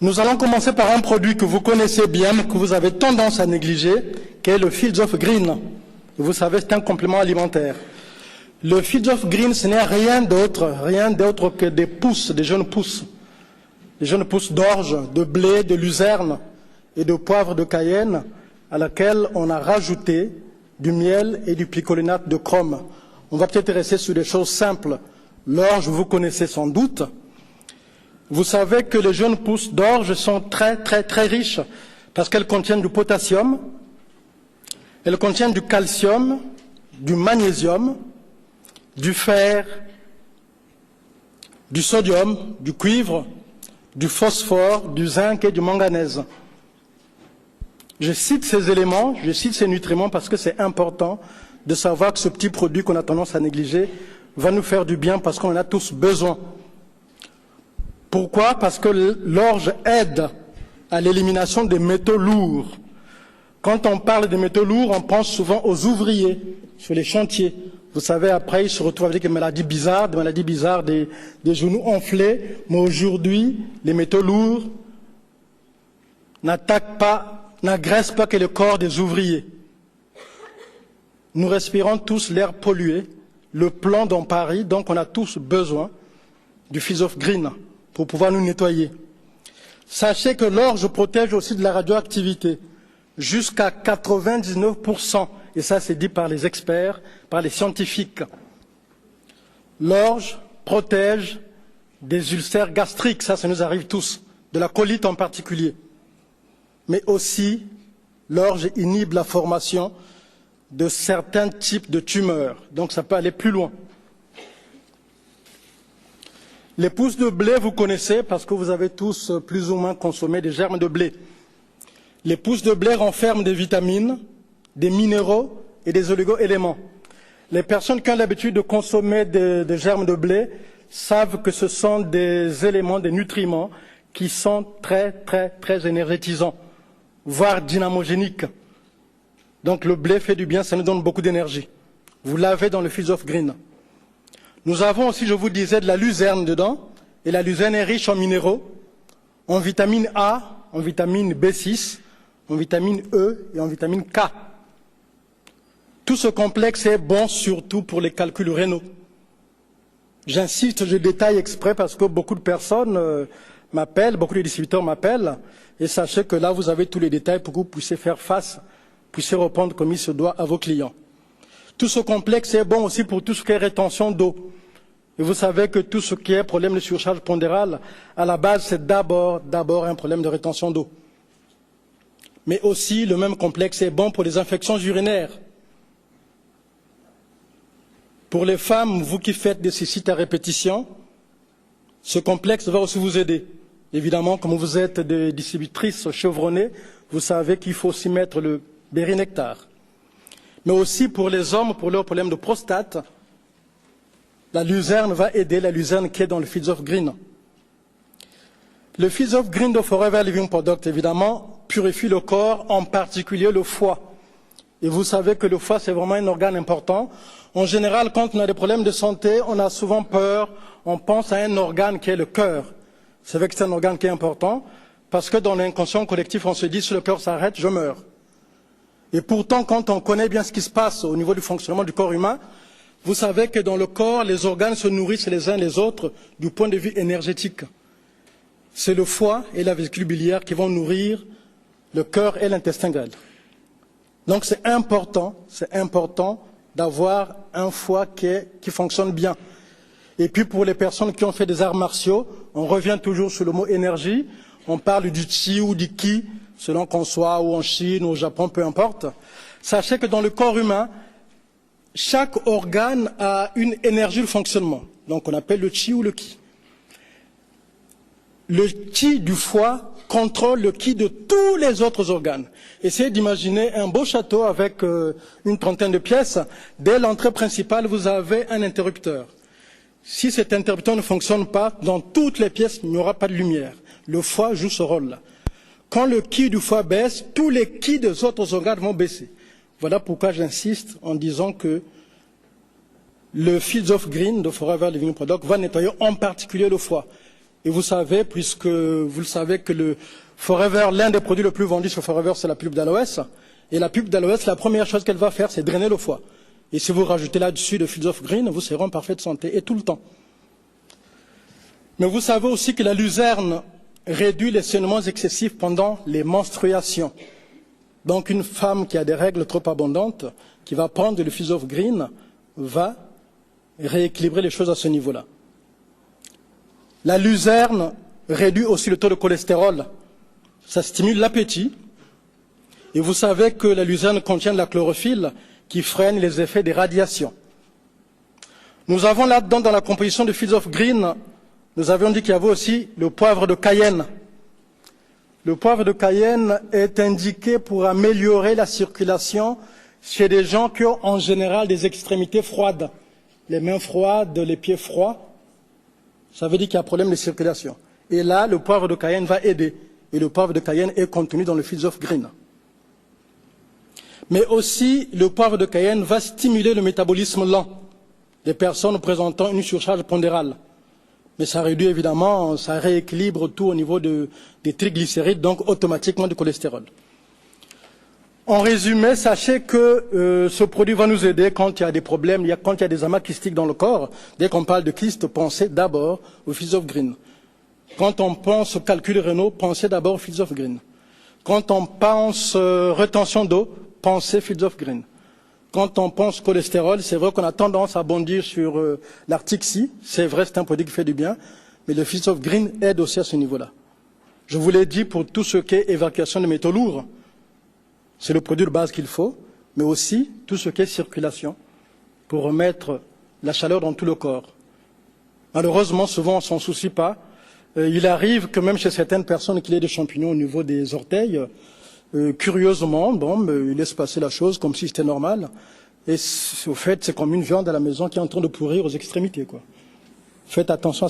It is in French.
Nous allons commencer par un produit que vous connaissez bien, mais que vous avez tendance à négliger, qui est le Fields of Green. Vous savez, c'est un complément alimentaire. Le Fields of Green, ce n'est rien d'autre que des pousses, des jeunes pousses d'orge, de blé, de luzerne et de poivre de Cayenne, à laquelle on a rajouté du miel et du picolinate de chrome. On va peut-être rester sur des choses simples. L'orge, vous connaissez sans doute. Vous savez que les jeunes pousses d'orge sont très riches parce qu'elles contiennent du potassium, elles contiennent du calcium, du magnésium, du fer, du sodium, du cuivre, du phosphore, du zinc et du manganèse. Je cite ces éléments, je cite ces nutriments parce que c'est important de savoir que ce petit produit qu'on a tendance à négliger va nous faire du bien parce qu'on en a tous besoin. Pourquoi? Parce que l'orge aide à l'élimination des métaux lourds. Quand on parle des métaux lourds, on pense souvent aux ouvriers sur les chantiers. Vous savez, après, ils se retrouvent avec des maladies bizarres, des genoux enflés. Mais aujourd'hui, les métaux lourds n'agressent pas que le corps des ouvriers. Nous respirons tous l'air pollué, le plomb dans Paris, donc on a tous besoin du Fields of Green pour pouvoir nous nettoyer. Sachez que l'orge protège aussi de la radioactivité, jusqu'à 99%, et ça c'est dit par les experts, par les scientifiques. L'orge protège des ulcères gastriques, ça nous arrive tous, de la colite en particulier. Mais aussi, l'orge inhibe la formation de certains types de tumeurs, donc ça peut aller plus loin. Les pousses de blé, vous connaissez parce que vous avez tous plus ou moins consommé des germes de blé. Les pousses de blé renferment des vitamines, des minéraux et des oligo-éléments. Les personnes qui ont l'habitude de consommer des germes de blé savent que ce sont des éléments, des nutriments qui sont très énergétisants, voire dynamogéniques. Donc le blé fait du bien, ça nous donne beaucoup d'énergie. Vous l'avez dans le Fields of Green. Nous avons aussi, je vous disais, de la luzerne dedans, et la luzerne est riche en minéraux, en vitamine A, en vitamine B6, en vitamine E et en vitamine K. Tout ce complexe est bon surtout pour les calculs rénaux. J'insiste, je détaille exprès parce que beaucoup de personnes m'appellent, beaucoup de distributeurs m'appellent, et sachez que là vous avez tous les détails pour que vous puissiez faire face, puissiez répondre comme il se doit à vos clients. Tout ce complexe est bon aussi pour tout ce qui est rétention d'eau. Et vous savez que tout ce qui est problème de surcharge pondérale, à la base, c'est d'abord un problème de rétention d'eau. Mais aussi, le même complexe est bon pour les infections urinaires. Pour les femmes, vous qui faites des cystites à répétition, ce complexe va aussi vous aider. Évidemment, comme vous êtes des distributrices chevronnées, vous savez qu'il faut aussi mettre le bérinectar. Mais aussi pour les hommes, pour leurs problèmes de prostate, la luzerne va aider, la luzerne qui est dans le Fields of Green. Le Fields of Green de Forever Living Product, évidemment, purifie le corps, en particulier le foie. Et vous savez que le foie, c'est vraiment un organe important. En général, quand on a des problèmes de santé, on a souvent peur, on pense à un organe qui est le cœur. C'est vrai que c'est un organe qui est important, parce que dans l'inconscient collectif, on se dit, si le cœur s'arrête, je meurs. Et pourtant, quand on connaît bien ce qui se passe au niveau du fonctionnement du corps humain, vous savez que dans le corps, les organes se nourrissent les uns les autres du point de vue énergétique. C'est le foie et la vésicule biliaire qui vont nourrir le cœur et l'intestin grêle. Donc c'est important d'avoir un foie qui fonctionne bien. Et puis pour les personnes qui ont fait des arts martiaux, on revient toujours sur le mot énergie, on parle du chi ou du ki, selon qu'on soit ou en Chine ou au Japon, peu importe. Sachez que dans le corps humain, chaque organe a une énergie de fonctionnement. Donc on appelle le chi ou le ki. Le chi du foie contrôle le ki de tous les autres organes. Essayez d'imaginer un beau château avec une trentaine de pièces. Dès l'entrée principale, vous avez un interrupteur. Si cet interrupteur ne fonctionne pas, dans toutes les pièces, il n'y aura pas de lumière. Le foie joue ce rôle-là. Quand le ki du foie baisse, tous les ki des autres organes vont baisser. Voilà pourquoi j'insiste en disant que le Fields of Green de Forever Living Product va nettoyer en particulier le foie. Et vous savez, puisque vous le savez, que le Forever, l'un des produits les plus vendus sur Forever, c'est la pulpe d'aloès. Et la pulpe d'aloès, la première chose qu'elle va faire, c'est drainer le foie. Et si vous rajoutez là-dessus de Fields of Green, vous serez en parfaite santé, et tout le temps. Mais vous savez aussi que la luzerne réduit les saignements excessifs pendant les menstruations. Donc une femme qui a des règles trop abondantes, qui va prendre le Fields of Green, va rééquilibrer les choses à ce niveau-là. La luzerne réduit aussi le taux de cholestérol. Ça stimule l'appétit. Et vous savez que la luzerne contient de la chlorophylle qui freine les effets des radiations. Nous avons là-dedans, dans la composition de Fields of Green, nous avions dit qu'il y avait aussi le poivre de Cayenne. Le poivre de Cayenne est indiqué pour améliorer la circulation chez des gens qui ont en général des extrémités froides, les mains froides, les pieds froids. Ça veut dire qu'il y a un problème de circulation. Et là, le poivre de Cayenne va aider. Et le poivre de Cayenne est contenu dans le Fields of Green. Mais aussi, le poivre de Cayenne va stimuler le métabolisme lent des personnes présentant une surcharge pondérale. Mais ça réduit évidemment, ça rééquilibre tout au niveau des triglycérides, donc automatiquement du cholestérol. En résumé, sachez que ce produit va nous aider quand il y a des problèmes, quand il y a des amas kystiques dans le corps. Dès qu'on parle de kyste, pensez d'abord au Fields of Green. Quand on pense aux calculs rénaux, pensez d'abord au Fields of Green. Quand on pense rétention d'eau, pensez Fields of Green. Quand on pense cholestérol, c'est vrai qu'on a tendance à bondir sur l'article C. C'est vrai, c'est un produit qui fait du bien, mais le Fields of Green aide aussi à ce niveau-là. Je vous l'ai dit pour tout ce qui est évacuation de métaux lourds. C'est le produit de base qu'il faut, mais aussi tout ce qui est circulation pour remettre la chaleur dans tout le corps. Malheureusement, souvent, on ne s'en soucie pas. Il arrive que même chez certaines personnes qu'il y ait des champignons au niveau des orteils. Curieusement, ils laissent passer la chose comme si c'était normal. Et au fait, c'est comme une viande à la maison qui est en train de pourrir aux extrémités, quoi. Faites attention à